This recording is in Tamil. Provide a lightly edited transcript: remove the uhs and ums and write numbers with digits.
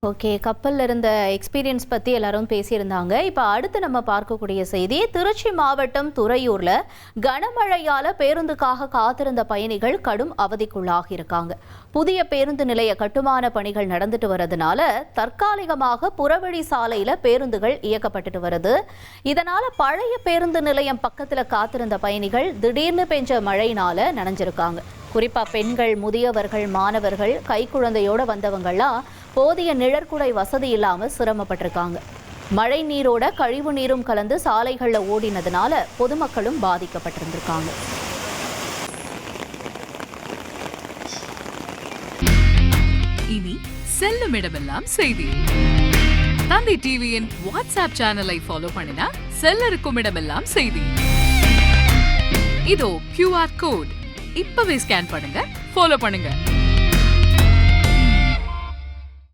ஓகே, கப்பல்ல இருந்த எக்ஸ்பீரியன்ஸ் பத்தி எல்லாரும் பேசியிருந்தாங்க. இப்ப அடுத்து நம்ம பார்க்கக்கூடிய செய்தி, திருச்சி மாவட்டம் துறையூர்ல கனமழையால பேருந்துக்காக காத்திருந்த பயணிகள் கடும் அவதிக்குள்ளாகி இருக்காங்க. புதிய பேருந்து நிலைய கட்டுமான பணிகள் நடந்துட்டு வரதுனால தற்காலிகமாக புறவழி சாலையில பேருந்துகள் இயக்கப்பட்டுட்டு வருது. இதனால பழைய பேருந்து நிலையம் பக்கத்துல காத்திருந்த பயணிகள் திடீர்னு பெஞ்ச மழையினால நனைஞ்சிருக்காங்க. குறிப்பா பெண்கள், முதியவர்கள், மாணவர்கள், கைக்குழந்தையோட வந்தவங்கலாம் போதிய நிழற்குடை வசதி இல்லாம சிரமப்பட்டிருக்காங்க. மழை நீரோட கழிவு நீரும் கலந்து சாலைகள்ல ஓடினதுனால பொதுமக்களும் பாதிக்கப்பட்டிருந்திருக்காங்க. இனி செல்லும் இடமெல்லாம் செய்தி. தந்தி டிவியின் வாட்ஸ்அப் சேனலை ஃபாலோ பண்ணினா செல்ல இருக்கும் இடமெல்லாம் செய்தி. இதோ QR கோட் இப்பவே ஸ்கேன் பண்ணுங்க, ஃபாலோ பண்ணுங்க.